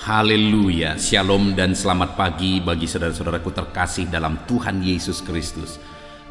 Haleluya, shalom dan selamat pagi bagi saudara-saudaraku terkasih dalam Tuhan Yesus Kristus.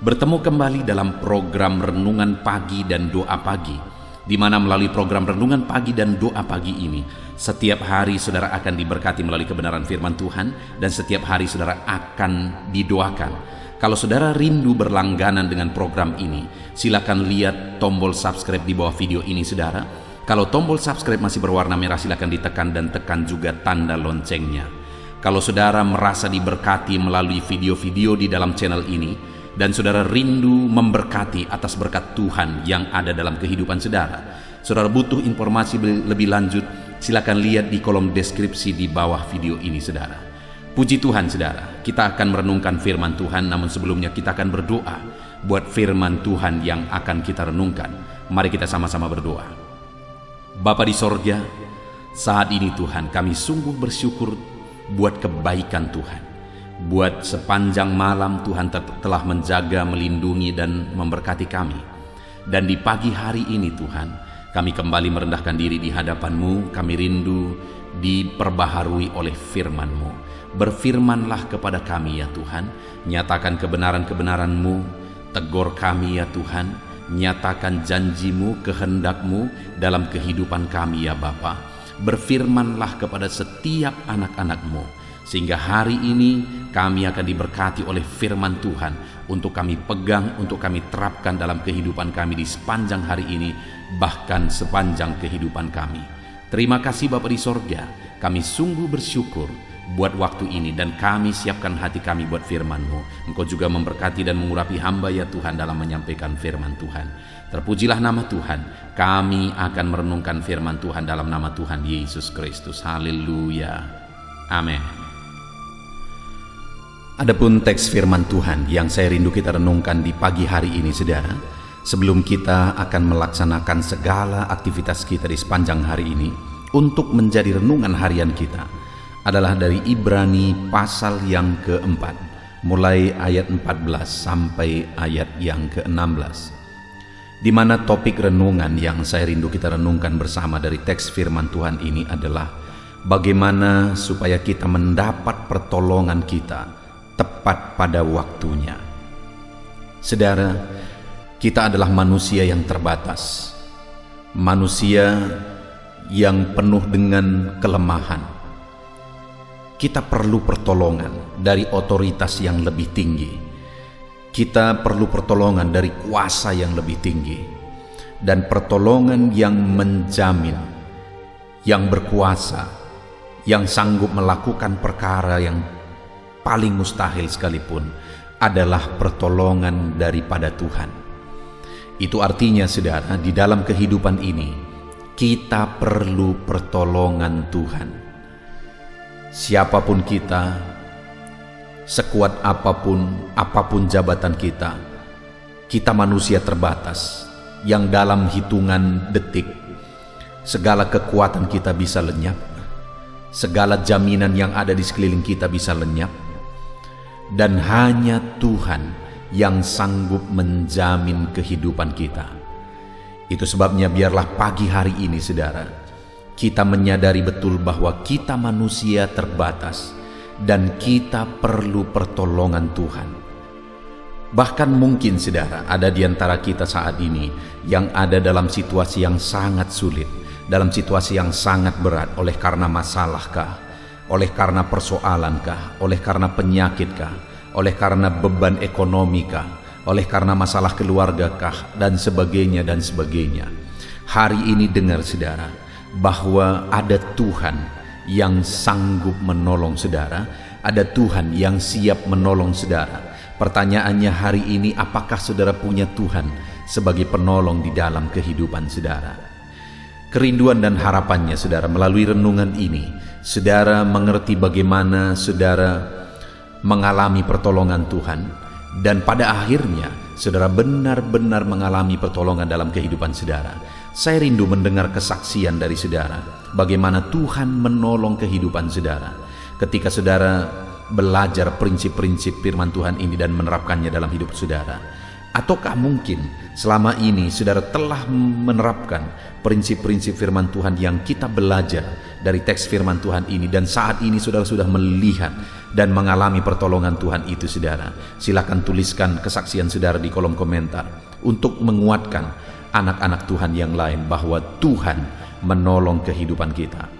Bertemu kembali dalam program Renungan Pagi dan Doa Pagi, di mana melalui program Renungan Pagi dan Doa Pagi ini, setiap hari saudara akan diberkati melalui kebenaran firman Tuhan, dan setiap hari saudara akan didoakan. Kalau saudara rindu berlangganan dengan program ini, silakan lihat tombol subscribe di bawah video ini saudara. Kalau tombol subscribe masih berwarna merah, silakan ditekan dan tekan juga tanda loncengnya. Kalau saudara merasa diberkati melalui video-video di dalam channel ini, dan saudara rindu memberkati atas berkat Tuhan yang ada dalam kehidupan saudara butuh informasi lebih lanjut, silakan lihat di kolom deskripsi di bawah video ini saudara. Puji Tuhan saudara, kita akan merenungkan firman Tuhan, namun sebelumnya kita akan berdoa buat firman Tuhan yang akan kita renungkan. Mari kita sama-sama berdoa. Bapa di sorga, saat ini Tuhan kami sungguh bersyukur buat kebaikan Tuhan. Buat sepanjang malam Tuhan telah menjaga, melindungi dan memberkati kami. Dan di pagi hari ini Tuhan, kami kembali merendahkan diri di hadapan-Mu. Kami rindu diperbaharui oleh firman-Mu. Berfirmanlah kepada kami ya Tuhan, nyatakan kebenaran-kebenaran-Mu, tegur kami ya Tuhan, nyatakan janji-Mu, kehendak-Mu dalam kehidupan kami ya Bapa. Berfirmanlah kepada setiap anak-anak-Mu, sehingga hari ini kami akan diberkati oleh firman Tuhan untuk kami pegang, untuk kami terapkan dalam kehidupan kami di sepanjang hari ini, bahkan sepanjang kehidupan kami. Terima kasih Bapa di sorga, kami sungguh bersyukur buat waktu ini, dan kami siapkan hati kami buat firman-Mu. Engkau juga memberkati dan mengurapi hamba ya Tuhan dalam menyampaikan firman Tuhan. Terpujilah nama Tuhan. Kami akan merenungkan firman Tuhan dalam nama Tuhan Yesus Kristus. Haleluya. Amin. Adapun teks firman Tuhan yang saya rindu kita renungkan di pagi hari ini saudara, sebelum kita akan melaksanakan segala aktivitas kita di sepanjang hari ini untuk menjadi renungan harian kita, adalah dari Ibrani pasal yang keempat, mulai ayat 14 sampai ayat yang ke-16, di mana topik renungan yang saya rindu kita renungkan bersama dari teks firman Tuhan ini adalah bagaimana supaya kita mendapat pertolongan kita tepat pada waktunya. Saudara, kita adalah manusia yang terbatas, manusia yang penuh dengan kelemahan. Kita perlu pertolongan dari otoritas yang lebih tinggi. Kita perlu pertolongan dari kuasa yang lebih tinggi. Dan pertolongan yang menjamin, yang berkuasa, yang sanggup melakukan perkara yang paling mustahil sekalipun, adalah pertolongan daripada Tuhan. Itu artinya saudara, di dalam kehidupan ini, kita perlu pertolongan Tuhan. Siapapun kita, sekuat apapun jabatan kita, kita manusia terbatas yang dalam hitungan detik segala kekuatan kita bisa lenyap, segala jaminan yang ada di sekeliling kita bisa lenyap, dan hanya Tuhan yang sanggup menjamin kehidupan kita. Itu sebabnya biarlah pagi hari ini saudara, kita menyadari betul bahwa kita manusia terbatas dan kita perlu pertolongan Tuhan. Bahkan mungkin saudara, ada di antara kita saat ini yang ada dalam situasi yang sangat sulit, dalam situasi yang sangat berat, oleh karena masalahkah, oleh karena persoalankah, oleh karena penyakitkah, oleh karena beban ekonomikah, oleh karena masalah keluargakah, dan sebagainya dan sebagainya. Hari ini dengar saudara, bahwa ada Tuhan yang sanggup menolong saudara, ada Tuhan yang siap menolong saudara. Pertanyaannya hari ini, apakah saudara punya Tuhan sebagai penolong di dalam kehidupan saudara? Kerinduan dan harapannya saudara, melalui renungan ini, saudara mengerti bagaimana saudara mengalami pertolongan Tuhan, dan pada akhirnya saudara benar-benar mengalami pertolongan dalam kehidupan saudara. Saya rindu mendengar kesaksian dari saudara, bagaimana Tuhan menolong kehidupan saudara ketika saudara belajar prinsip-prinsip firman Tuhan ini dan menerapkannya dalam hidup saudara. Ataukah mungkin selama ini saudara telah menerapkan prinsip-prinsip firman Tuhan yang kita belajar dari teks firman Tuhan ini, dan saat ini saudara sudah melihat dan mengalami pertolongan Tuhan itu saudara? Silakan tuliskan kesaksian saudara di kolom komentar untuk menguatkan anak-anak Tuhan yang lain bahwa Tuhan menolong kehidupan kita.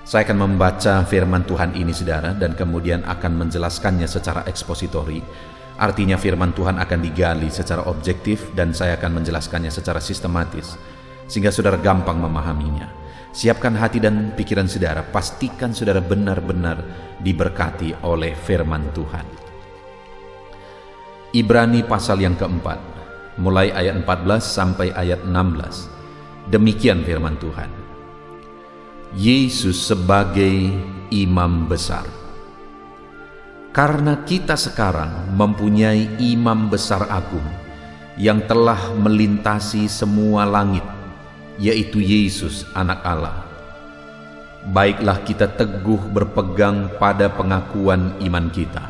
Saya akan membaca firman Tuhan ini saudara, dan kemudian akan menjelaskannya secara ekspositori. Artinya firman Tuhan akan digali secara objektif, dan saya akan menjelaskannya secara sistematis sehingga saudara gampang memahaminya. Siapkan hati dan pikiran saudara, pastikan saudara benar-benar diberkati oleh firman Tuhan. Ibrani pasal yang keempat, mulai ayat 14 sampai ayat 16. Demikian firman Tuhan. Yesus sebagai imam besar. Karena kita sekarang mempunyai imam besar agung yang telah melintasi semua langit, yaitu Yesus anak Allah. Baiklah kita teguh berpegang pada pengakuan iman kita.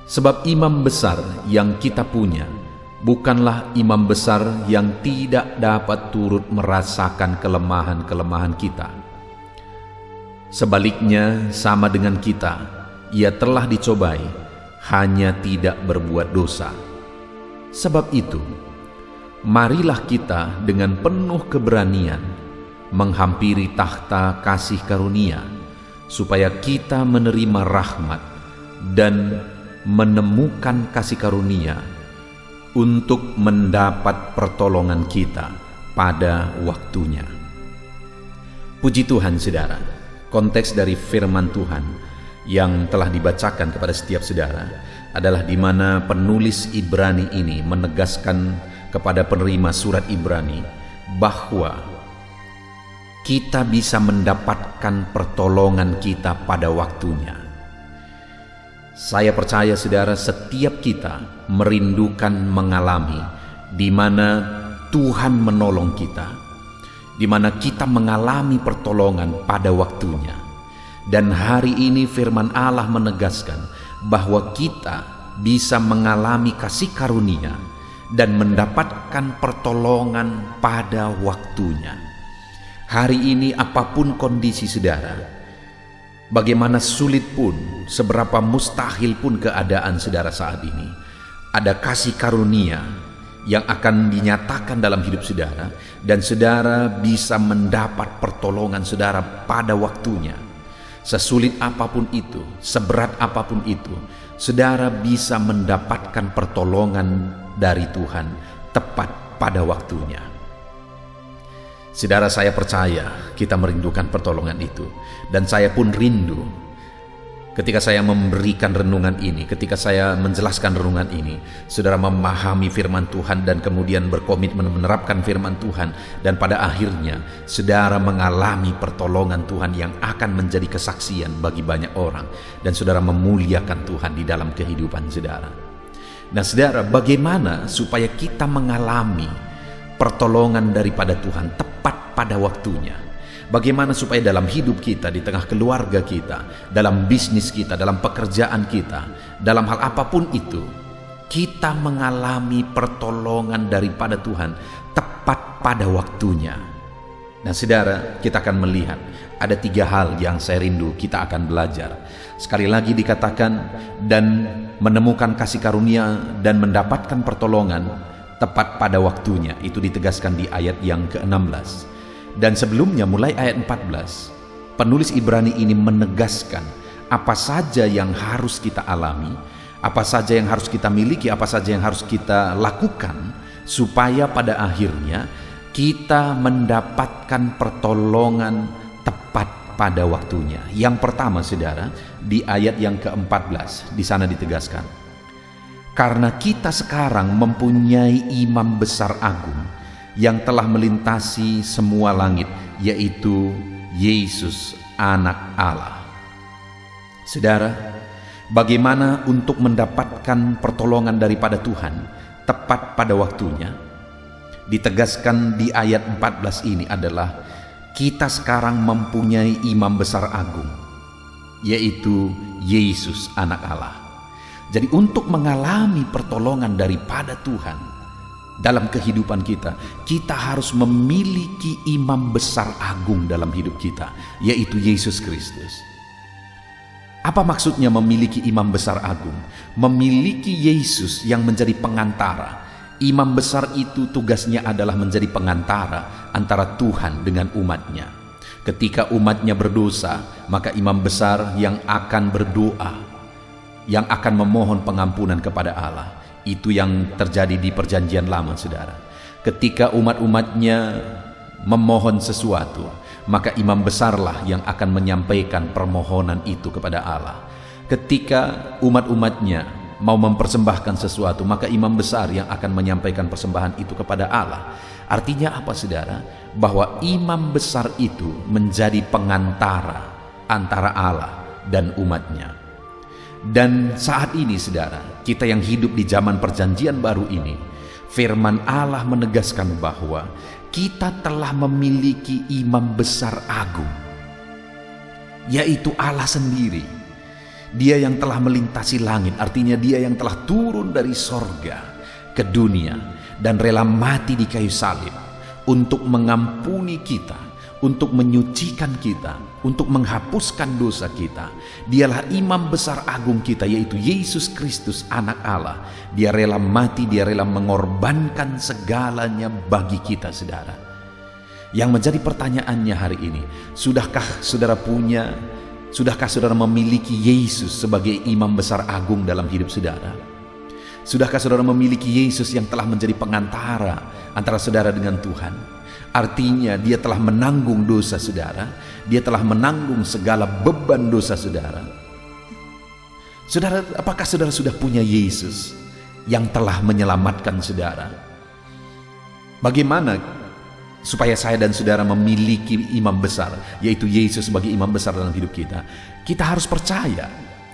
Sebab imam besar yang kita punya bukanlah imam besar yang tidak dapat turut merasakan kelemahan-kelemahan kita. Sebaliknya, sama dengan kita, ia telah dicobai, hanya tidak berbuat dosa. Sebab itu, marilah kita dengan penuh keberanian menghampiri takhta kasih karunia, supaya kita menerima rahmat dan menemukan kasih karunia untuk mendapat pertolongan kita pada waktunya. Puji Tuhan saudara, konteks dari firman Tuhan yang telah dibacakan kepada setiap saudara adalah di mana penulis Ibrani ini menegaskan kepada penerima surat Ibrani bahwa kita bisa mendapatkan pertolongan kita pada waktunya. Saya percaya saudara, setiap kita merindukan mengalami di mana Tuhan menolong kita, di mana kita mengalami pertolongan pada waktunya. Dan hari ini firman Allah menegaskan bahwa kita bisa mengalami kasih karunia dan mendapatkan pertolongan pada waktunya. Hari ini apapun kondisi saudara, bagaimana sulit pun, seberapa mustahil pun keadaan saudara saat ini, ada kasih karunia yang akan dinyatakan dalam hidup saudara, dan saudara bisa mendapat pertolongan saudara pada waktunya. Sesulit apapun itu, seberat apapun itu, saudara bisa mendapatkan pertolongan dari Tuhan tepat pada waktunya. Saudara, saya percaya kita merindukan pertolongan itu, dan saya pun rindu ketika saya memberikan renungan ini, ketika saya menjelaskan renungan ini, saudara memahami firman Tuhan dan kemudian berkomitmen menerapkan firman Tuhan, dan pada akhirnya saudara mengalami pertolongan Tuhan yang akan menjadi kesaksian bagi banyak orang, dan saudara memuliakan Tuhan di dalam kehidupan saudara. Nah saudara, bagaimana supaya kita mengalami pertolongan daripada Tuhan tepat pada waktunya? Bagaimana supaya dalam hidup kita, di tengah keluarga kita, dalam bisnis kita, dalam pekerjaan kita, dalam hal apapun itu, kita mengalami pertolongan daripada Tuhan tepat pada waktunya. Nah saudara, kita akan melihat ada 3 hal yang saya rindu kita akan belajar. Sekali lagi dikatakan, dan menemukan kasih karunia dan mendapatkan pertolongan tepat pada waktunya. Itu ditegaskan di ayat yang ke-16. Dan sebelumnya mulai ayat 14, penulis Ibrani ini menegaskan apa saja yang harus kita alami, apa saja yang harus kita miliki, apa saja yang harus kita lakukan supaya pada akhirnya kita mendapatkan pertolongan tepat pada waktunya. Yang pertama saudara, di ayat yang ke-14 di sana ditegaskan, karena kita sekarang mempunyai imam besar agung yang telah melintasi semua langit, yaitu Yesus anak Allah. Saudara, bagaimana untuk mendapatkan pertolongan daripada Tuhan tepat pada waktunya? Ditegaskan di ayat 14 ini adalah kita sekarang mempunyai imam besar agung, yaitu Yesus anak Allah. Jadi untuk mengalami pertolongan daripada Tuhan dalam kehidupan kita, kita harus memiliki imam besar agung dalam hidup kita, yaitu Yesus Kristus. Apa maksudnya memiliki imam besar agung? Memiliki Yesus yang menjadi pengantara. Imam besar itu tugasnya adalah menjadi pengantara antara Tuhan dengan umatnya. Ketika umatnya berdosa, maka imam besar yang akan berdoa, yang akan memohon pengampunan kepada Allah. Itu yang terjadi di perjanjian lama, saudara. Ketika umat-umatnya memohon sesuatu, maka imam besarlah yang akan menyampaikan permohonan itu kepada Allah. Ketika umat-umatnya mau mempersembahkan sesuatu, maka imam besar yang akan menyampaikan persembahan itu kepada Allah. Artinya apa, saudara? Bahwa imam besar itu menjadi pengantara antara Allah dan umatnya. Dan saat ini, saudara, kita yang hidup di zaman perjanjian baru ini, firman Allah menegaskan bahwa kita telah memiliki imam besar agung, yaitu Allah sendiri. Dia yang telah melintasi langit, artinya dia yang telah turun dari sorga ke dunia dan rela mati di kayu salib untuk mengampuni kita, untuk menyucikan kita, untuk menghapuskan dosa kita. Dialah imam besar agung kita, yaitu Yesus Kristus, anak Allah. Dia rela mati, dia rela mengorbankan segalanya bagi kita, saudara. Yang menjadi pertanyaannya hari ini, sudahkah saudara memiliki Yesus sebagai imam besar agung dalam hidup saudara? Sudahkah saudara memiliki Yesus yang telah menjadi pengantara antara saudara dengan Tuhan? Artinya dia telah menanggung dosa saudara, dia telah menanggung segala beban dosa saudara. Saudara, apakah saudara sudah punya Yesus yang telah menyelamatkan saudara? Bagaimana supaya saya dan saudara memiliki imam besar, yaitu Yesus sebagai imam besar dalam hidup kita? Kita harus percaya,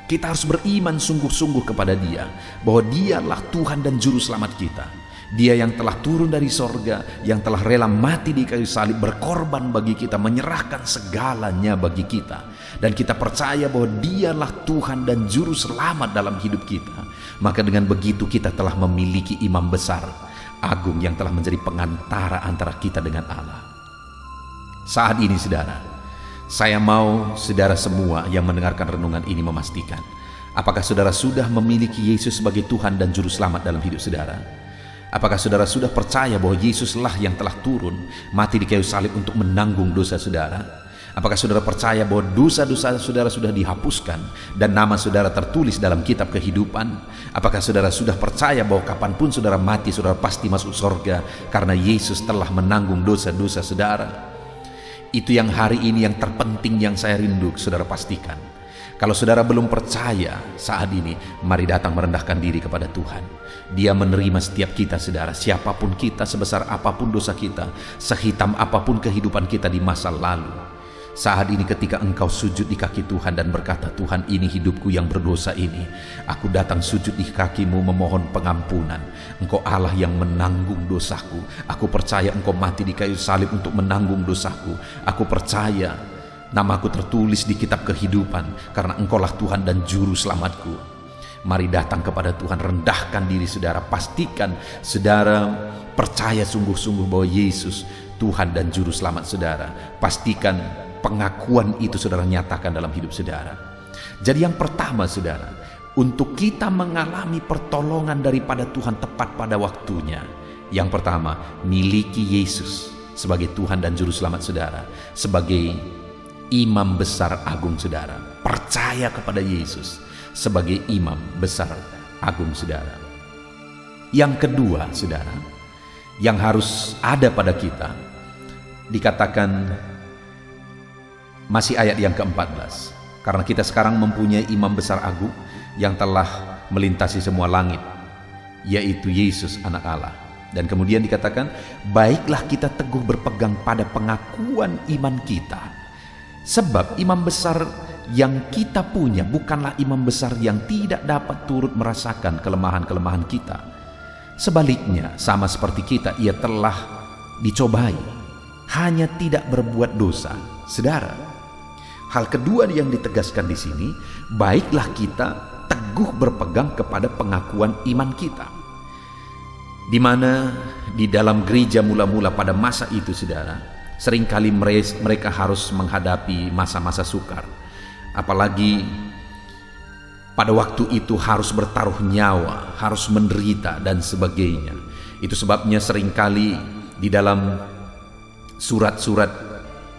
kita harus beriman sungguh-sungguh kepada Dia, bahwa Dialah Tuhan dan Juru Selamat kita. Dia yang telah turun dari sorga, yang telah rela mati di kayu salib, berkorban bagi kita, menyerahkan segalanya bagi kita. Dan kita percaya bahwa Dialah Tuhan dan Juru Selamat dalam hidup kita. Maka dengan begitu kita telah memiliki imam besar agung yang telah menjadi pengantara antara kita dengan Allah. Saat ini, saudara, saya mau saudara semua yang mendengarkan renungan ini memastikan, apakah saudara sudah memiliki Yesus sebagai Tuhan dan Juru Selamat dalam hidup saudara? Apakah saudara sudah percaya bahwa Yesuslah yang telah turun mati di kayu salib untuk menanggung dosa saudara? Apakah saudara percaya bahwa dosa-dosa saudara sudah dihapuskan dan nama saudara tertulis dalam kitab kehidupan? Apakah saudara sudah percaya bahwa kapanpun saudara mati, saudara pasti masuk surga karena Yesus telah menanggung dosa-dosa saudara? Itu yang hari ini yang terpenting yang saya rindu saudara pastikan. Kalau saudara belum percaya saat ini, mari datang merendahkan diri kepada Tuhan. Dia menerima setiap kita, saudara, siapapun kita, sebesar apapun dosa kita, sehitam apapun kehidupan kita di masa lalu. Saat ini ketika engkau sujud di kaki Tuhan dan berkata, Tuhan, ini hidupku yang berdosa ini. Aku datang sujud di kakimu memohon pengampunan. Engkau Allah yang menanggung dosaku. Aku percaya engkau mati di kayu salib untuk menanggung dosaku. Aku percaya namaku tertulis di kitab kehidupan karena engkaulah Tuhan dan Juru Selamatku. Mari datang kepada Tuhan, rendahkan diri saudara, pastikan saudara percaya sungguh-sungguh bahwa Yesus Tuhan dan Juru Selamat saudara. Pastikan pengakuan itu saudara nyatakan dalam hidup saudara. Jadi yang pertama, saudara, untuk kita mengalami pertolongan daripada Tuhan tepat pada waktunya, yang pertama, miliki Yesus sebagai Tuhan dan Juru Selamat saudara, sebagai imam besar agung saudara. Percaya kepada Yesus sebagai imam besar agung saudara. Yang kedua, saudara, yang harus ada pada kita, dikatakan masih ayat yang ke-14, karena kita sekarang mempunyai imam besar agung yang telah melintasi semua langit, yaitu Yesus anak Allah. Dan kemudian dikatakan, baiklah kita teguh berpegang pada pengakuan iman kita. Sebab imam besar yang kita punya bukanlah imam besar yang tidak dapat turut merasakan kelemahan-kelemahan kita. Sebaliknya, sama seperti kita, ia telah dicobai, hanya tidak berbuat dosa. Saudara, hal kedua yang ditegaskan di sini, baiklah kita teguh berpegang kepada pengakuan iman kita. Di mana di dalam gereja mula-mula pada masa itu, saudara, seringkali mereka harus menghadapi masa-masa sukar. Apalagi pada waktu itu harus bertaruh nyawa, harus menderita dan sebagainya. Itu sebabnya seringkali di dalam surat-surat,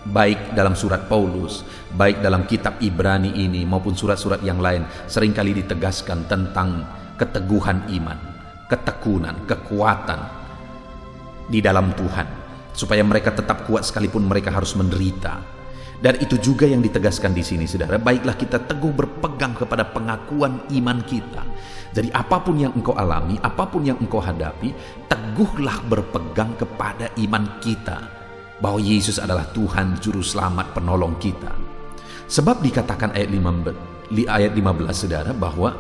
baik dalam surat Paulus, baik dalam kitab Ibrani ini maupun surat-surat yang lain, seringkali ditegaskan tentang keteguhan iman, ketekunan, kekuatan di dalam Tuhan, supaya mereka tetap kuat sekalipun mereka harus menderita. Dan itu juga yang ditegaskan di sini, saudara. Baiklah kita teguh berpegang kepada pengakuan iman kita. Jadi apapun yang engkau alami, apapun yang engkau hadapi, teguhlah berpegang kepada iman kita, bahwa Yesus adalah Tuhan, Juru Selamat, Penolong kita. Sebab dikatakan ayat 15, saudara, bahwa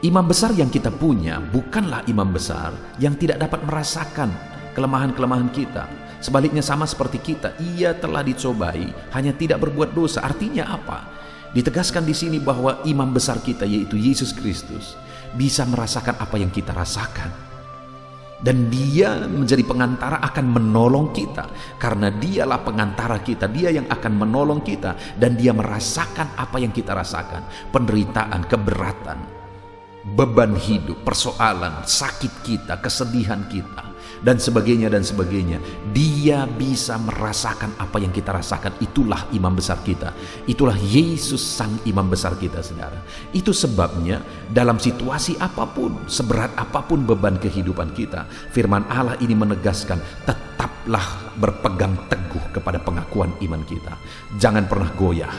imam besar yang kita punya bukanlah imam besar yang tidak dapat merasakan kelemahan-kelemahan kita. Sebaliknya sama seperti kita, ia telah dicobai, hanya tidak berbuat dosa. Artinya apa? Ditegaskan di sini bahwa imam besar kita, yaitu Yesus Kristus, bisa merasakan apa yang kita rasakan. Dan dia menjadi pengantara akan menolong kita. Karena dialah pengantara kita, dia yang akan menolong kita. Dan dia merasakan apa yang kita rasakan. Penderitaan, keberatan, beban hidup, persoalan, sakit kita, kesedihan kita, dan sebagainya dan sebagainya. Dia bisa merasakan apa yang kita rasakan. Itulah imam besar kita. Itulah Yesus sang imam besar kita, saudara. Itu sebabnya dalam situasi apapun, seberat apapun beban kehidupan kita, firman Allah ini menegaskan, tetaplah berpegang teguh kepada pengakuan iman kita. Jangan pernah goyah.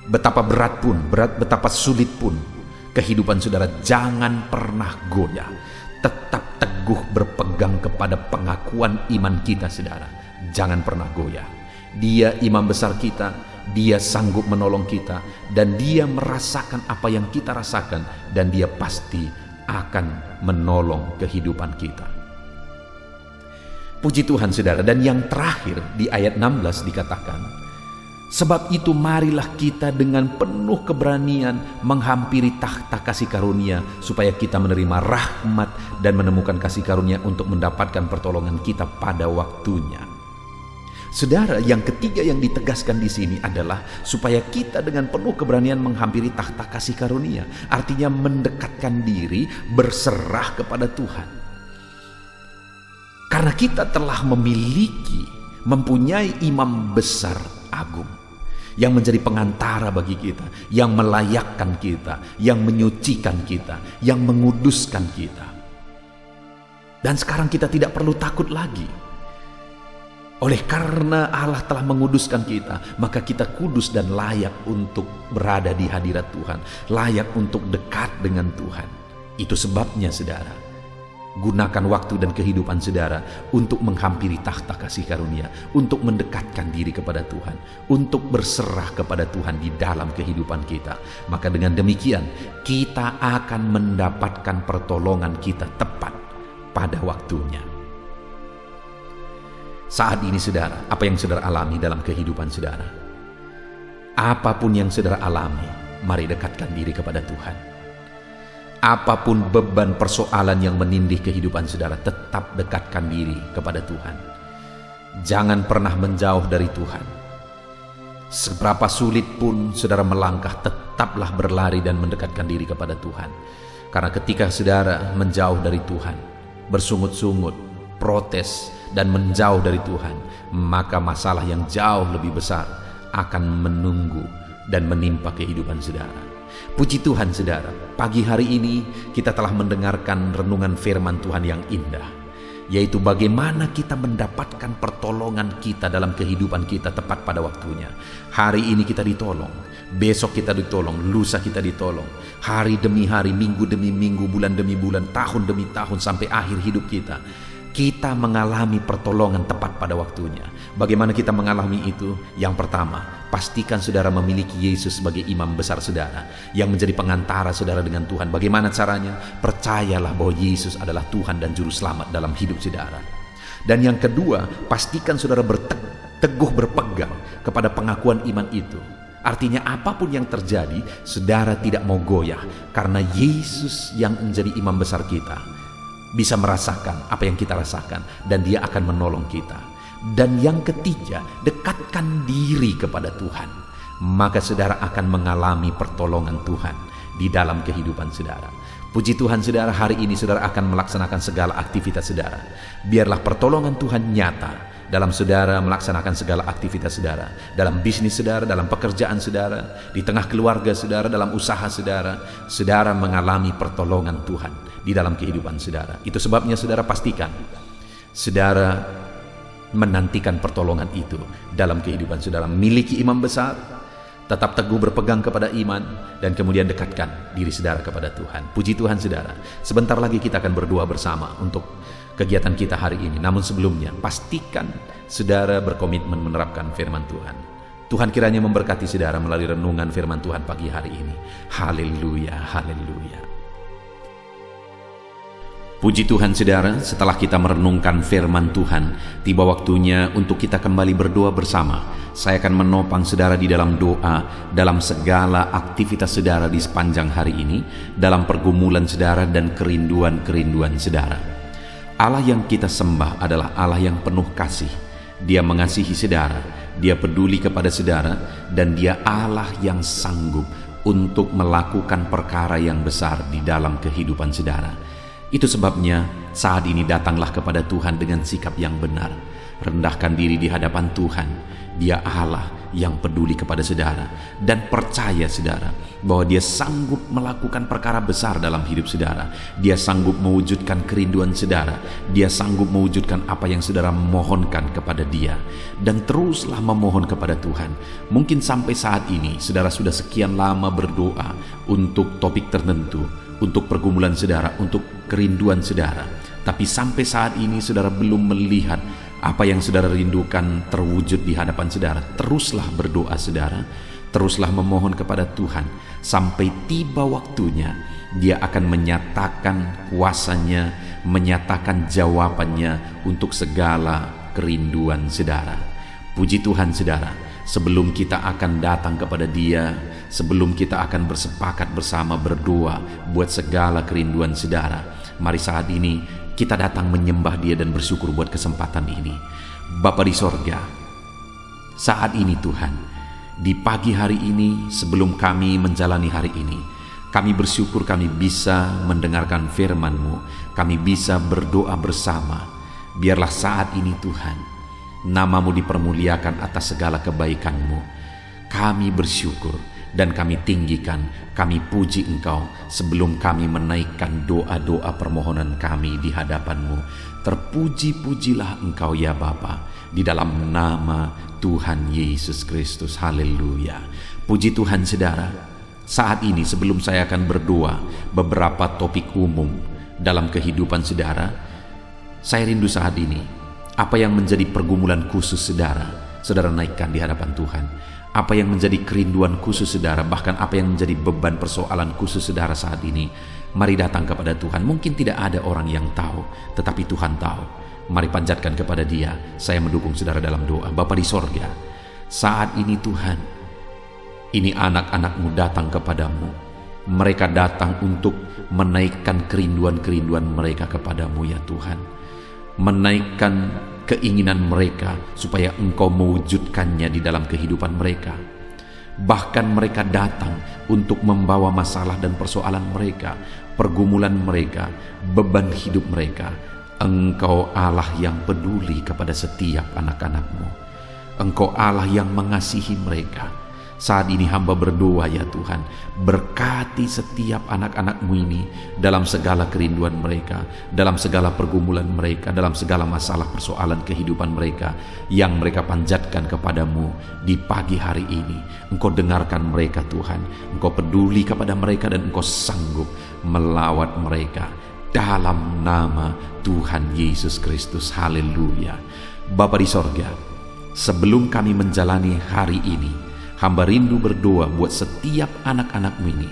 Betapa berat pun, betapa sulit pun kehidupan saudara, jangan pernah goyah. Tetap teguh berpegang kepada pengakuan iman kita, saudara. Jangan pernah goyah. Dia imam besar kita, dia sanggup menolong kita, dan dia merasakan apa yang kita rasakan, dan dia pasti akan menolong kehidupan kita. Puji Tuhan, saudara. Dan yang terakhir di ayat 16 dikatakan, sebab itu marilah kita dengan penuh keberanian menghampiri takhta kasih karunia, supaya kita menerima rahmat dan menemukan kasih karunia untuk mendapatkan pertolongan kita pada waktunya. Saudara, yang ketiga yang ditegaskan di sini adalah supaya kita dengan penuh keberanian menghampiri takhta kasih karunia. Artinya mendekatkan diri, berserah kepada Tuhan. Karena kita telah mempunyai imam besar agung yang menjadi pengantara bagi kita, yang melayakkan kita, yang menyucikan kita, yang menguduskan kita. Dan sekarang kita tidak perlu takut lagi. Oleh karena Allah telah menguduskan kita, maka kita kudus dan layak untuk berada di hadirat Tuhan, layak untuk dekat dengan Tuhan. Itu sebabnya, saudara, gunakan waktu dan kehidupan saudara untuk menghampiri takhta kasih karunia, untuk mendekatkan diri kepada Tuhan, untuk berserah kepada Tuhan di dalam kehidupan kita. Maka dengan demikian kita akan mendapatkan pertolongan kita tepat pada waktunya. Saat ini, saudara, apa yang saudara alami dalam kehidupan saudara? Apapun yang saudara alami, mari dekatkan diri kepada Tuhan. Apapun beban persoalan yang menindih kehidupan saudara, tetap dekatkan diri kepada Tuhan. Jangan pernah menjauh dari Tuhan. Seberapa sulit pun saudara melangkah, tetaplah berlari dan mendekatkan diri kepada Tuhan. Karena ketika saudara menjauh dari Tuhan, bersungut-sungut, protes, dan menjauh dari Tuhan, maka masalah yang jauh lebih besar akan menunggu dan menimpa kehidupan saudara. Puji Tuhan, saudara, pagi hari ini kita telah mendengarkan renungan firman Tuhan yang indah, yaitu bagaimana kita mendapatkan pertolongan kita dalam kehidupan kita tepat pada waktunya. Hari ini kita ditolong, besok kita ditolong, lusa kita ditolong, hari demi hari, minggu demi minggu, bulan demi bulan, tahun demi tahun, sampai akhir hidup kita. Kita mengalami pertolongan tepat pada waktunya. Bagaimana kita mengalami itu? Yang pertama, pastikan saudara memiliki Yesus sebagai imam besar saudara, yang menjadi pengantara saudara dengan Tuhan. Bagaimana caranya? Percayalah bahwa Yesus adalah Tuhan dan Juru Selamat dalam hidup saudara. Dan yang kedua, pastikan saudara teguh berpegang kepada pengakuan iman itu. Artinya apapun yang terjadi, saudara tidak mau goyah, karena Yesus yang menjadi imam besar kita bisa merasakan apa yang kita rasakan, dan Dia akan menolong kita. Dan yang ketiga, dekatkan diri kepada Tuhan, maka saudara akan mengalami pertolongan Tuhan di dalam kehidupan saudara. Puji Tuhan saudara, hari ini saudara akan melaksanakan segala aktivitas saudara. Biarlah pertolongan Tuhan nyata dalam saudara melaksanakan segala aktivitas saudara, dalam bisnis saudara, dalam pekerjaan saudara, di tengah keluarga saudara, dalam usaha saudara. Saudara mengalami pertolongan Tuhan di dalam kehidupan saudara. Itu sebabnya saudara pastikan saudara menantikan pertolongan itu dalam kehidupan saudara. Miliki imam besar, tetap teguh berpegang kepada iman, dan kemudian dekatkan diri saudara kepada Tuhan. Puji Tuhan saudara, sebentar lagi kita akan berdoa bersama untuk kegiatan kita hari ini. Namun sebelumnya, pastikan saudara berkomitmen menerapkan firman Tuhan. Tuhan kiranya memberkati saudara melalui renungan firman Tuhan pagi hari ini. Haleluya, haleluya. Puji Tuhan saudara, setelah kita merenungkan firman Tuhan, tiba waktunya untuk kita kembali berdoa bersama. Saya akan menopang saudara di dalam doa, dalam segala aktivitas saudara di sepanjang hari ini, dalam pergumulan saudara dan kerinduan-kerinduan saudara. Allah yang kita sembah adalah Allah yang penuh kasih. Dia mengasihi saudara, Dia peduli kepada saudara, dan Dia Allah yang sanggup untuk melakukan perkara yang besar di dalam kehidupan saudara. Itu sebabnya saat ini datanglah kepada Tuhan dengan sikap yang benar. Rendahkan diri di hadapan Tuhan. Dia Allah yang peduli kepada saudara, dan percaya saudara bahwa Dia sanggup melakukan perkara besar dalam hidup saudara. Dia sanggup mewujudkan kerinduan saudara. Dia sanggup mewujudkan apa yang saudara mohonkan kepada Dia. Dan teruslah memohon kepada Tuhan. Mungkin sampai saat ini saudara sudah sekian lama berdoa untuk topik tertentu, untuk pergumulan saudara, untuk kerinduan saudara, tapi sampai saat ini saudara belum melihat apa yang saudara rindukan terwujud di hadapan saudara. Teruslah berdoa saudara, teruslah memohon kepada Tuhan, sampai tiba waktunya Dia akan menyatakan kuasanya, menyatakan jawabannya untuk segala kerinduan saudara. Puji Tuhan saudara, sebelum kita akan datang kepada Dia, sebelum kita akan bersepakat bersama berdoa buat segala kerinduan saudara, mari saat ini kita datang menyembah Dia dan bersyukur buat kesempatan ini. Bapa di sorga, saat ini Tuhan, di pagi hari ini sebelum kami menjalani hari ini, kami bersyukur kami bisa mendengarkan firman-Mu, kami bisa berdoa bersama. Biarlah saat ini Tuhan, nama-Mu dipermuliakan atas segala kebaikan-Mu. Kami bersyukur dan kami tinggikan, kami puji Engkau sebelum kami menaikkan doa-doa permohonan kami di hadapan-Mu. Terpuji-pujilah Engkau ya Bapa, di dalam nama Tuhan Yesus Kristus. Haleluya. Puji Tuhan saudara, saat ini sebelum saya akan berdoa beberapa topik umum dalam kehidupan saudara, saya rindu saat ini apa yang menjadi pergumulan khusus saudara, saudara naikkan di hadapan Tuhan. Apa yang menjadi kerinduan khusus saudara, bahkan apa yang menjadi beban persoalan khusus saudara saat ini, mari datang kepada Tuhan. Mungkin tidak ada orang yang tahu, tetapi Tuhan tahu. Mari panjatkan kepada Dia. Saya mendukung saudara dalam doa. Bapa di sorga, saat ini Tuhan, ini anak-anak-Mu datang kepadamu. Mereka datang untuk menaikkan kerinduan-kerinduan mereka kepadamu ya Tuhan. Menaikkan keinginan mereka supaya Engkau mewujudkannya di dalam kehidupan mereka. Bahkan mereka datang untuk membawa masalah dan persoalan mereka, pergumulan mereka, beban hidup mereka. Engkau Allah yang peduli kepada setiap anak-anak-Mu. Engkau Allah yang mengasihi mereka. Saat ini hamba berdoa ya Tuhan, berkati setiap anak-anak-Mu ini dalam segala kerinduan mereka, dalam segala pergumulan mereka, dalam segala masalah persoalan kehidupan mereka yang mereka panjatkan kepadamu di pagi hari ini. Engkau dengarkan mereka Tuhan, Engkau peduli kepada mereka, dan Engkau sanggup melawat mereka dalam nama Tuhan Yesus Kristus. Haleluya. Bapa di sorga, sebelum kami menjalani hari ini, hamba rindu berdoa buat setiap anak-anak-Mu ini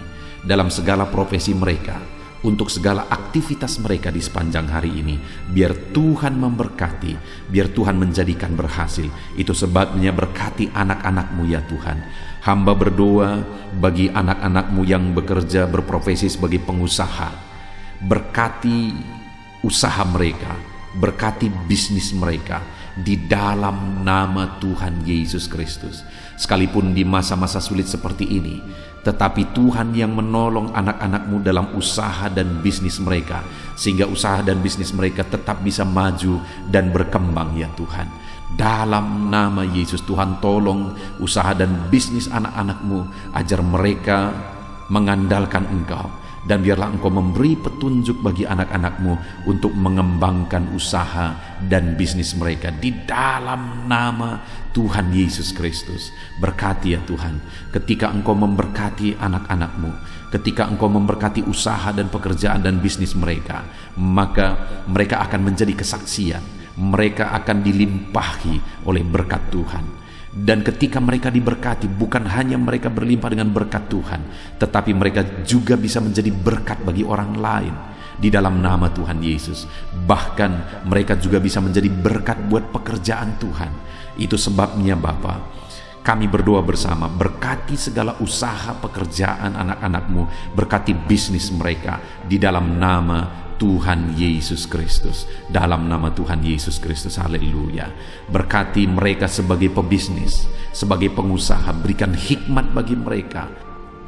dalam segala profesi mereka, untuk segala aktivitas mereka di sepanjang hari ini. Biar Tuhan memberkati, biar Tuhan menjadikan berhasil. Itu sebabnya berkati anak-anak-Mu ya Tuhan. Hamba berdoa bagi anak-anak-Mu yang bekerja berprofesi sebagai pengusaha. Berkati usaha mereka, berkati bisnis mereka di dalam nama Tuhan Yesus Kristus. Sekalipun di masa-masa sulit seperti ini, tetapi Tuhan yang menolong anak-anak-Mu dalam usaha dan bisnis mereka, sehingga usaha dan bisnis mereka tetap bisa maju dan berkembang ya Tuhan. Dalam nama Yesus, Tuhan tolong usaha dan bisnis anak-anak-Mu, ajar mereka mengandalkan Engkau. Dan biarlah Engkau memberi petunjuk bagi anak-anak-Mu untuk mengembangkan usaha dan bisnis mereka di dalam nama Tuhan Yesus Kristus. Berkati ya Tuhan, ketika Engkau memberkati anak-anak-Mu, ketika Engkau memberkati usaha dan pekerjaan dan bisnis mereka, maka mereka akan menjadi kesaksian, mereka akan dilimpahi oleh berkat Tuhan. Dan ketika mereka diberkati, bukan hanya mereka berlimpah dengan berkat Tuhan, tetapi mereka juga bisa menjadi berkat bagi orang lain di dalam nama Tuhan Yesus. Bahkan mereka juga bisa menjadi berkat buat pekerjaan Tuhan. Itu sebabnya Bapa, kami berdoa bersama, berkati segala usaha pekerjaan anak-anak-Mu, berkati bisnis mereka di dalam nama Tuhan Yesus Kristus. Dalam nama Tuhan Yesus Kristus, haleluya. Berkati mereka sebagai pebisnis, sebagai pengusaha, berikan hikmat bagi mereka,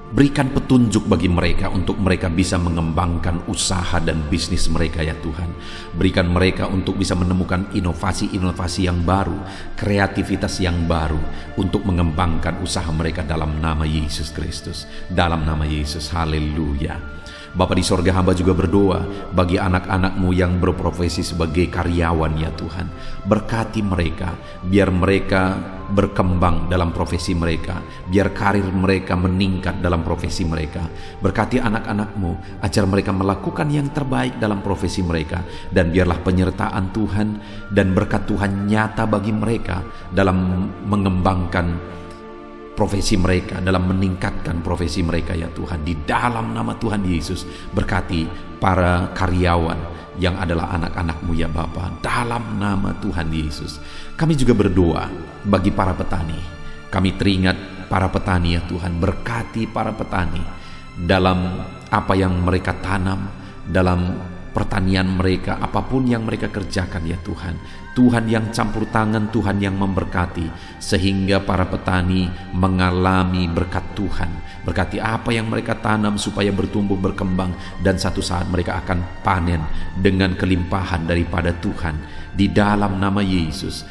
berikan petunjuk bagi mereka untuk mereka bisa mengembangkan usaha dan bisnis mereka ya Tuhan. Berikan mereka untuk bisa menemukan inovasi-inovasi yang baru, kreativitas yang baru untuk mengembangkan usaha mereka dalam nama Yesus Kristus. Dalam nama Yesus, haleluya. Bapa di sorga, hamba juga berdoa bagi anak-anak-Mu yang berprofesi sebagai karyawan ya Tuhan. Berkati mereka, biar mereka berkembang dalam profesi mereka, biar karir mereka meningkat dalam profesi mereka. Berkati anak-anak-Mu, ajar mereka melakukan yang terbaik dalam profesi mereka. Dan biarlah penyertaan Tuhan dan berkat Tuhan nyata bagi mereka dalam mengembangkan profesi mereka, dalam meningkatkan profesi mereka ya Tuhan. Di dalam nama Tuhan Yesus, berkati para karyawan yang adalah anak-anak-Mu ya Bapa. Dalam nama Tuhan Yesus, kami juga berdoa bagi para petani. Kami teringat para petani ya Tuhan. Berkati para petani dalam apa yang mereka tanam, dalam pertanian mereka, apapun yang mereka kerjakan ya Tuhan. Tuhan yang campur tangan, Tuhan yang memberkati, sehingga para petani mengalami berkat Tuhan. Berkati apa yang mereka tanam supaya bertumbuh berkembang, dan satu saat mereka akan panen dengan kelimpahan daripada Tuhan. Di dalam nama Yesus,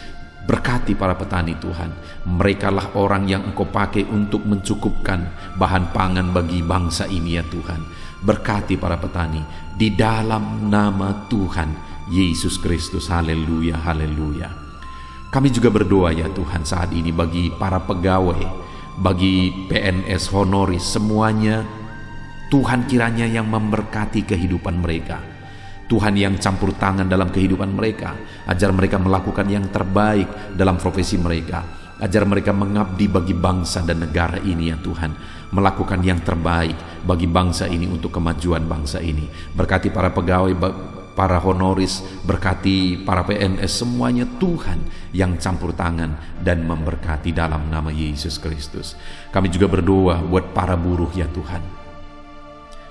berkati para petani Tuhan. Merekalah orang yang Engkau pakai untuk mencukupkan bahan pangan bagi bangsa ini ya Tuhan. Berkati para petani di dalam nama Tuhan Yesus Kristus. Haleluya, haleluya. Kami juga berdoa ya Tuhan saat ini bagi para pegawai, bagi PNS honoris semuanya. Tuhan kiranya yang memberkati kehidupan mereka. Tuhan yang campur tangan dalam kehidupan mereka, ajar mereka melakukan yang terbaik dalam profesi mereka, ajar mereka mengabdi bagi bangsa dan negara ini ya Tuhan, melakukan yang terbaik bagi bangsa ini untuk kemajuan bangsa ini. Berkati para pegawai, para honoris, berkati para PNS semuanya, Tuhan yang campur tangan dan memberkati dalam nama Yesus Kristus. Kami juga berdoa buat para buruh ya Tuhan,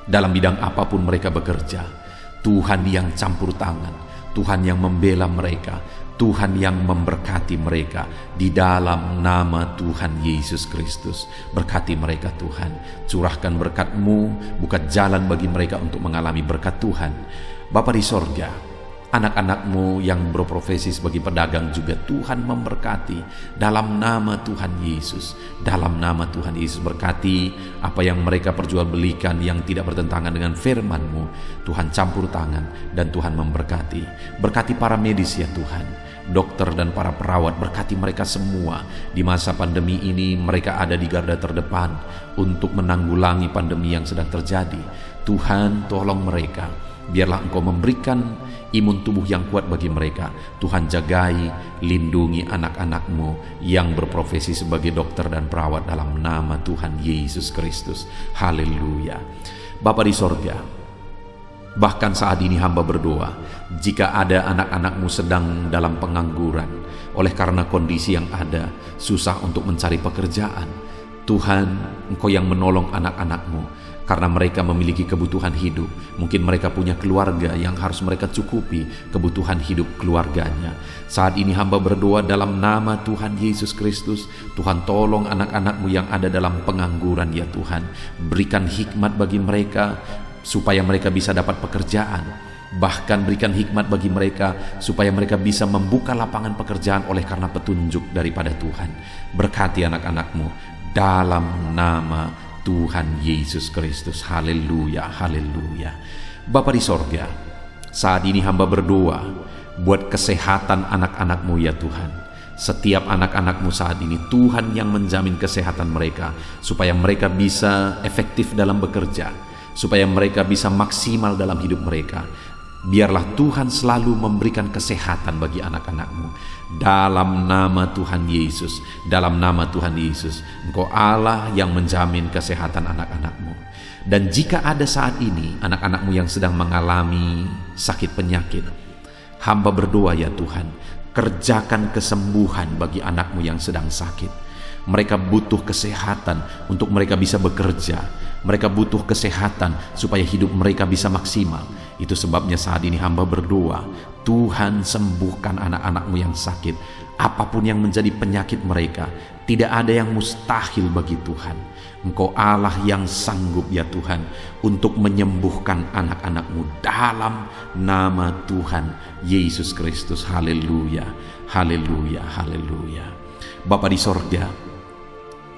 dalam bidang apapun mereka bekerja. Tuhan yang campur tangan, Tuhan yang membela mereka, Tuhan yang memberkati mereka di dalam nama Tuhan Yesus Kristus. Berkati mereka Tuhan, curahkan berkat-Mu, buka jalan bagi mereka untuk mengalami berkat Tuhan. Bapa di sorga, anak-anak-Mu yang berprofesi sebagai pedagang juga Tuhan memberkati dalam nama Tuhan Yesus. Dalam nama Tuhan Yesus, berkati apa yang mereka perjualbelikan yang tidak bertentangan dengan firman-Mu. Tuhan campur tangan dan Tuhan memberkati. Berkati para medis ya Tuhan, dokter dan para perawat, berkati mereka semua. Di masa pandemi ini mereka ada di garda terdepan untuk menanggulangi pandemi yang sedang terjadi. Tuhan tolong mereka, biarlah Engkau memberikan imun tubuh yang kuat bagi mereka. Tuhan jagai, lindungi anak-anak-Mu yang berprofesi sebagai dokter dan perawat dalam nama Tuhan Yesus Kristus. Haleluya. Bapa di sorga, Bahkan saat ini hamba berdoa, jika ada anak-anakmu sedang dalam pengangguran, oleh karena kondisi yang ada, susah untuk mencari pekerjaan, Tuhan, Engkau yang menolong anak-anakmu, karena mereka memiliki kebutuhan hidup. Mungkin mereka punya keluarga yang harus mereka cukupi kebutuhan hidup keluarganya. Saat ini hamba berdoa dalam nama Tuhan Yesus Kristus, Tuhan tolong anak-anakmu yang ada dalam pengangguran ya Tuhan. Berikan hikmat bagi mereka, supaya mereka bisa dapat pekerjaan. Bahkan berikan hikmat bagi mereka supaya mereka bisa membuka lapangan pekerjaan oleh karena petunjuk daripada Tuhan. Berkati anak-anakmu dalam nama Tuhan Yesus Kristus. Haleluya, haleluya. Bapa di sorga, saat ini hamba berdoa buat kesehatan anak-anakmu ya Tuhan. Setiap anak-anakmu saat ini, Tuhan yang menjamin kesehatan mereka, supaya mereka bisa efektif dalam bekerja, supaya mereka bisa maksimal dalam hidup mereka. Biarlah Tuhan selalu memberikan kesehatan bagi anak-anakmu. Dalam nama Tuhan Yesus, dalam nama Tuhan Yesus, Engkau Allah yang menjamin kesehatan anak-anakmu. Dan jika ada saat ini anak-anakmu yang sedang mengalami sakit penyakit, hamba berdoa ya Tuhan, kerjakan kesembuhan bagi anakmu yang sedang sakit. Mereka butuh kesehatan untuk mereka bisa bekerja. Mereka butuh kesehatan supaya hidup mereka bisa maksimal. Itu sebabnya saat ini hamba berdoa, Tuhan sembuhkan anak-anakmu yang sakit. Apapun yang menjadi penyakit mereka, tidak ada yang mustahil bagi Tuhan. Engkau Allah yang sanggup ya Tuhan untuk menyembuhkan anak-anakmu dalam nama Tuhan Yesus Kristus. Haleluya, haleluya, haleluya. Bapa di sorga,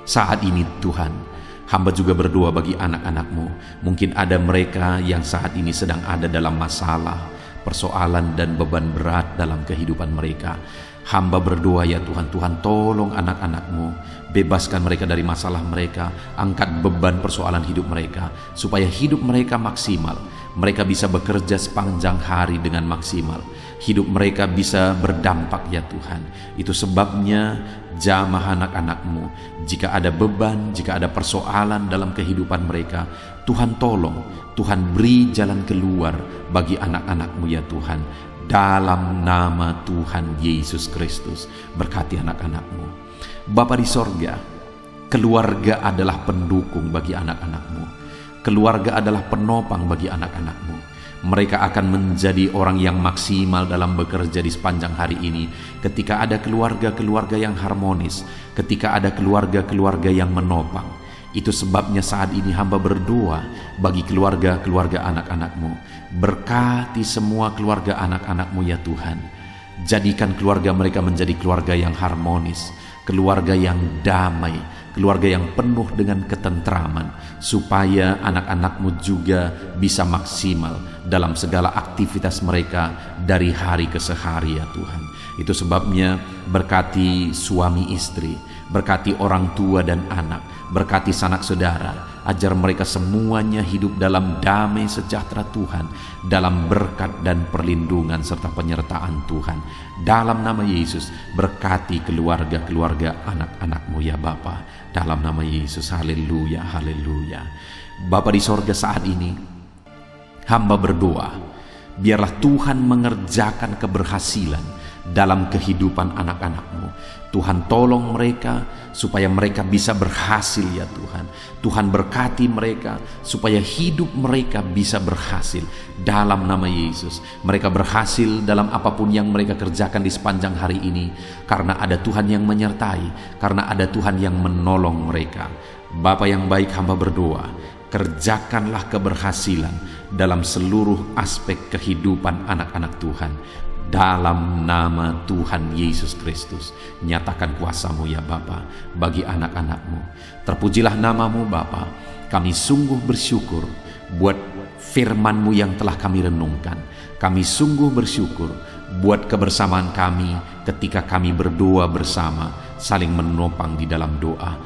saat ini Tuhan, hamba juga berdoa bagi anak-anakmu. Mungkin ada mereka yang saat ini sedang ada dalam masalah, persoalan dan beban berat dalam kehidupan mereka. Hamba berdoa ya Tuhan, Tuhan tolong anak-anakmu, bebaskan mereka dari masalah mereka, angkat beban persoalan hidup mereka, supaya hidup mereka maksimal. Mereka bisa bekerja sepanjang hari dengan maksimal. Hidup mereka bisa berdampak ya Tuhan. Itu sebabnya jamah anak-anakmu, jika ada beban, jika ada persoalan dalam kehidupan mereka, Tuhan tolong, Tuhan beri jalan keluar bagi anak-anakmu ya Tuhan. Dalam nama Tuhan Yesus Kristus, berkati anak-anakmu. Bapa di sorga, keluarga adalah pendukung bagi anak-anakmu. Keluarga adalah penopang bagi anak-anakmu. Mereka akan menjadi orang yang maksimal dalam bekerja di sepanjang hari ini ketika ada keluarga-keluarga yang harmonis, ketika ada keluarga-keluarga yang menopang. Itu sebabnya saat ini hamba berdoa bagi keluarga-keluarga anak-anakmu. Berkati semua keluarga anak-anakmu ya Tuhan. Jadikan keluarga mereka menjadi keluarga yang harmonis, keluarga yang damai, keluarga yang penuh dengan ketentraman, supaya anak-anakmu juga bisa maksimal dalam segala aktivitas mereka dari hari ke sehari ya Tuhan. Itu sebabnya berkati suami istri, berkati orang tua dan anak, berkati sanak saudara, ajar mereka semuanya hidup dalam damai sejahtera Tuhan, dalam berkat dan perlindungan serta penyertaan Tuhan. Dalam nama Yesus, berkati keluarga-keluarga anak-anakmu ya Bapa. Dalam nama Yesus, haleluya, haleluya. Bapa di sorga, saat ini hamba berdoa, biarlah Tuhan mengerjakan keberhasilan dalam kehidupan anak-anakmu. Tuhan tolong mereka supaya mereka bisa berhasil ya Tuhan. Tuhan berkati mereka supaya hidup mereka bisa berhasil dalam nama Yesus. Mereka berhasil dalam apapun yang mereka kerjakan di sepanjang hari ini, karena ada Tuhan yang menyertai, karena ada Tuhan yang menolong mereka. Bapa yang baik, hamba berdoa, kerjakanlah keberhasilan dalam seluruh aspek kehidupan anak-anak Tuhan. Dalam nama Tuhan Yesus Kristus, nyatakan kuasa-Mu ya Bapa bagi anak-anak-Mu. Terpujilah nama-Mu Bapa. Kami sungguh bersyukur buat firman-Mu yang telah kami renungkan. Kami sungguh bersyukur buat kebersamaan kami ketika kami berdoa bersama, saling menopang di dalam doa.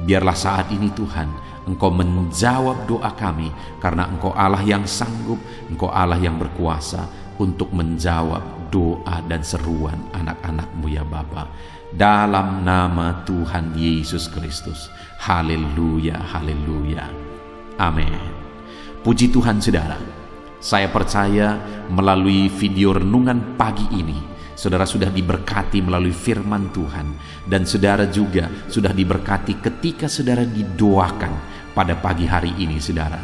Biarlah saat ini Tuhan, Engkau menjawab doa kami, karena Engkau Allah yang sanggup, Engkau Allah yang berkuasa untuk menjawab doa dan seruan anak-anak-Mu ya Bapa. Dalam nama Tuhan Yesus Kristus. Haleluya, haleluya. Amin. Puji Tuhan saudara. Saya percaya melalui video renungan pagi ini, saudara sudah diberkati melalui firman Tuhan, dan saudara juga sudah diberkati ketika saudara didoakan pada pagi hari ini, saudara.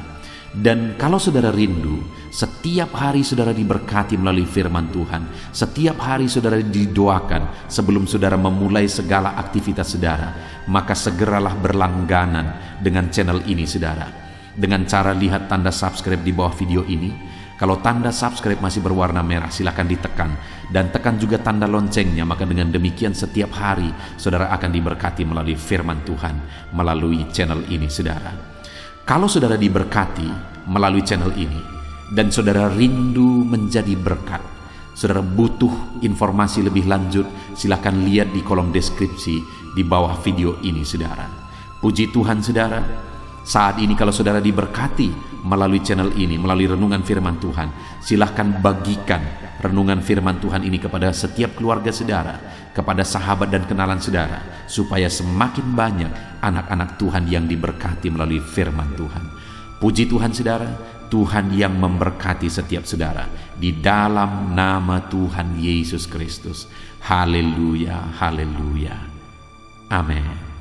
Dan kalau saudara rindu, setiap hari saudara diberkati melalui firman Tuhan, setiap hari saudara didoakan sebelum saudara memulai segala aktivitas saudara, maka segeralah berlangganan dengan channel ini, saudara. Dengan cara lihat tanda subscribe di bawah video ini. Kalau tanda subscribe masih berwarna merah, silakan ditekan, dan tekan juga tanda loncengnya, maka dengan demikian setiap hari saudara akan diberkati melalui firman Tuhan melalui channel ini, saudara. Kalau saudara diberkati melalui channel ini dan saudara rindu menjadi berkat, saudara butuh informasi lebih lanjut, silakan lihat di kolom deskripsi di bawah video ini, saudara. Puji Tuhan, saudara. Saat ini kalau saudara diberkati melalui channel ini, melalui renungan firman Tuhan, silahkan bagikan renungan firman Tuhan ini kepada setiap keluarga saudara, kepada sahabat dan kenalan saudara, supaya semakin banyak anak-anak Tuhan yang diberkati melalui firman Tuhan. Puji Tuhan, saudara. Tuhan yang memberkati setiap saudara di dalam nama Tuhan Yesus Kristus. Haleluya, haleluya. Amin.